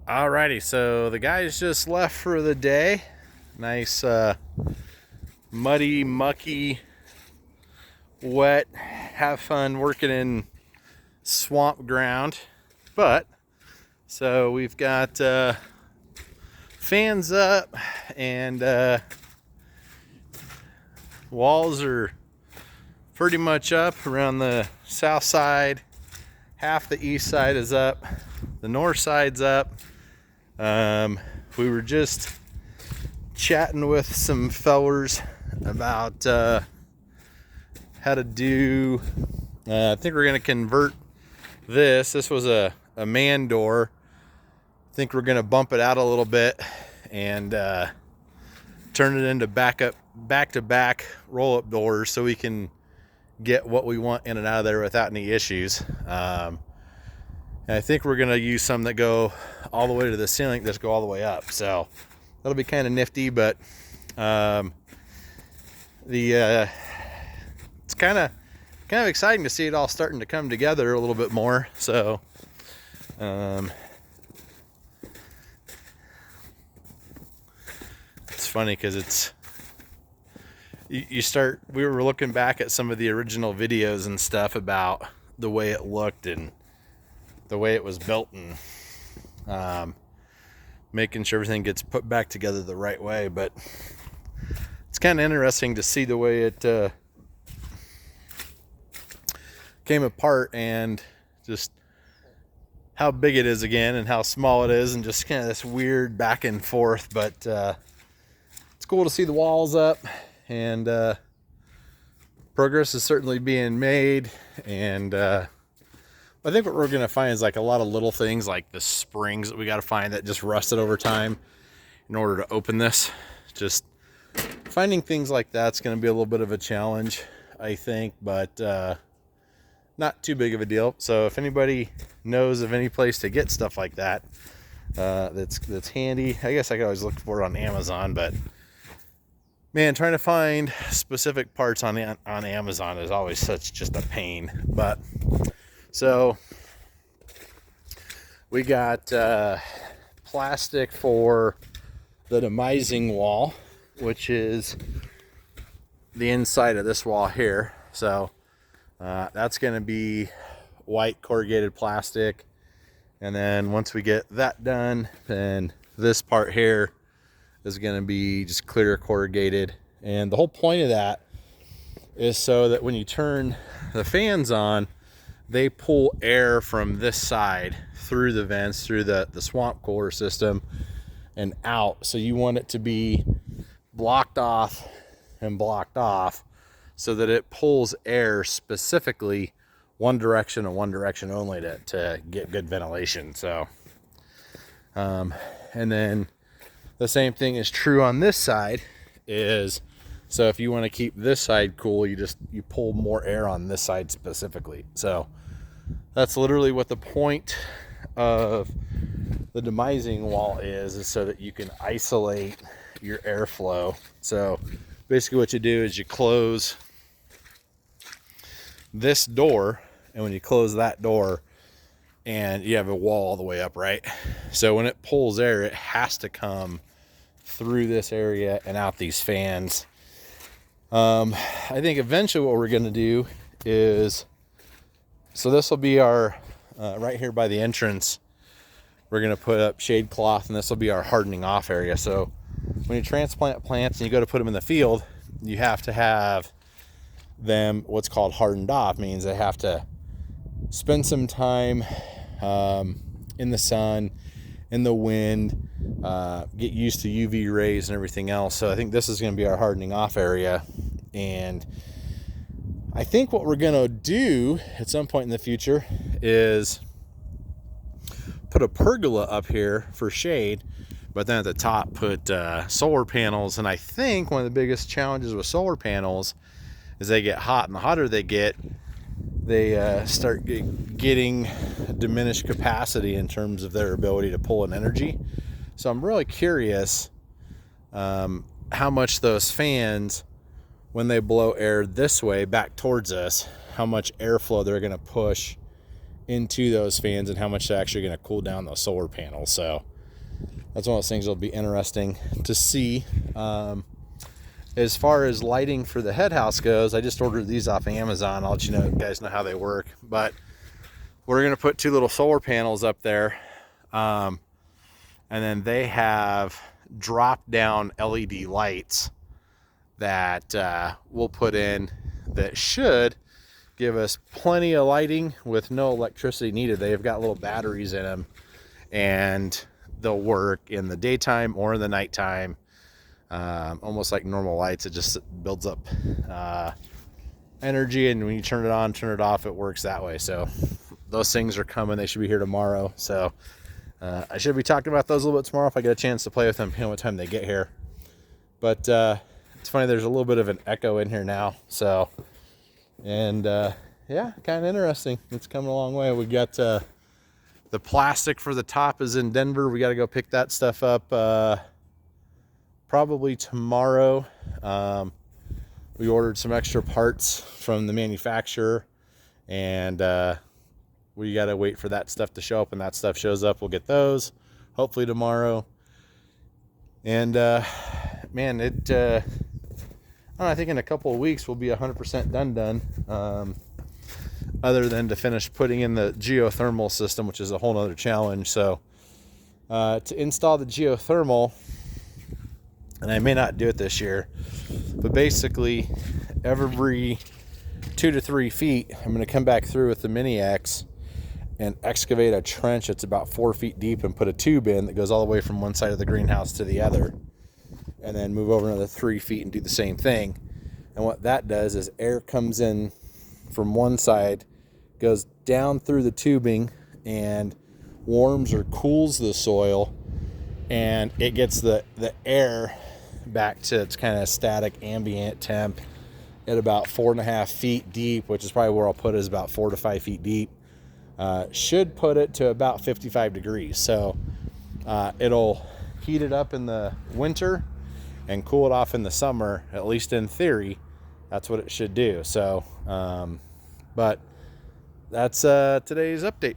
Alrighty, so the guys just left for the day. Nice, muddy, mucky, wet. Have fun working in swamp ground. But so we've got fans up and walls are pretty much up around the south side. Half the east side is up. The north side's up. We were just chatting with some fellers about how to do. I think we're gonna convert this. This was a man door. I think we're gonna bump it out a little bit and turn it into back-to-back roll-up doors so we can get what we want in and out of there without any issues. And I think we're gonna use some that go all the way to the ceiling, just go all the way up. So that'll be kind of nifty, but it's kind of exciting to see it all starting to come together a little bit more. So it's funny because we were looking back at some of the original videos and stuff about the way it looked and the way it was built, and making sure everything gets put back together the right way. But it's kind of interesting to see the way it came apart and just how big it is again and how small it is, and just kind of this weird back and forth. But it's cool to see the walls up, and progress is certainly being made. And I think what we're going to find is like a lot of little things, like the springs that we got to find that just rusted over time in order to open this. Just finding things like that's going to be a little bit of a challenge, I think, but not too big of a deal. So if anybody knows of any place to get stuff like that, that's handy. I guess I could always look for it on Amazon, but man, trying to find specific parts on Amazon is always such just a pain. But so we got plastic for the demising wall, which is the inside of this wall here. So that's going to be white corrugated plastic. And then once we get that done, then this part here is going to be just clear corrugated. And the whole point of that is so that when you turn the fans on, they pull air from this side through the vents, through the swamp cooler system and out. So you want it to be blocked off and blocked off so that it pulls air specifically one direction and one direction only to get good ventilation. So, and then the same thing is true on this side. So if you want to keep this side cool, you pull more air on this side specifically. So that's literally what the point of the demising wall is so that you can isolate your airflow. So basically what you do is you close this door, and when you close that door, and you have a wall all the way up, right? So when it pulls air, it has to come through this area and out these fans. I think eventually what we're going to do is, so this will be our, right here by the entrance, we're going to put up shade cloth, and this will be our hardening off area. So when you transplant plants and you go to put them in the field, you have to have them what's called hardened off. Means they have to spend some time in the sun, in the wind, get used to UV rays and everything else. So I think this is going to be our hardening off area. And I think what we're going to do at some point in the future is put a pergola up here for shade, but then at the top put solar panels. And I think one of the biggest challenges with solar panels is they get hot, and the hotter they get, they start getting diminished capacity in terms of their ability to pull in energy. So I'm really curious how much those fans, when they blow air this way back towards us, how much airflow they're going to push into those fans and how much they're actually going to cool down those solar panels. So that's one of those things that'll be interesting to see. As far as lighting for the head house goes, I just ordered these off Amazon. I'll let you guys know how they work. But we're going to put 2 little solar panels up there. And then they have drop down LED lights that we'll put in that should give us plenty of lighting with no electricity needed. They've got little batteries in them, and they'll work in the daytime or in the nighttime. Almost like normal lights. It just builds up energy, and when you turn it on, turn it off, it works that way. So those things are coming. They should be here tomorrow. So I should be talking about those a little bit tomorrow if I get a chance to play with them, depending on what time they get here. But it's funny, there's a little bit of an echo in here now. So, and yeah, kind of interesting. It's coming a long way. We got the plastic for the top is in Denver. We got to go pick that stuff up probably tomorrow. We ordered some extra parts from the manufacturer, and we got to wait for that stuff to show up. When that stuff shows up, we'll get those hopefully tomorrow. And man, I don't know, I think in a couple of weeks we'll be 100% done. Other than to finish putting in the geothermal system, which is a whole nother challenge. So to install the geothermal, and I may not do it this year, but basically every 2 to 3 feet, I'm going to come back through with the Mini X and excavate a trench that's about 4 feet deep and put a tube in that goes all the way from one side of the greenhouse to the other, and then move over another 3 feet and do the same thing. And what that does is air comes in from one side, goes down through the tubing, and warms or cools the soil, and it gets the air back to its kind of static ambient temp at about 4.5 feet deep, which is probably where I'll put it, is about 4 to 5 feet deep. Should put it to about 55 degrees. So it'll heat it up in the winter and cool it off in the summer, at least in theory. That's what it should do. So, but that's today's update.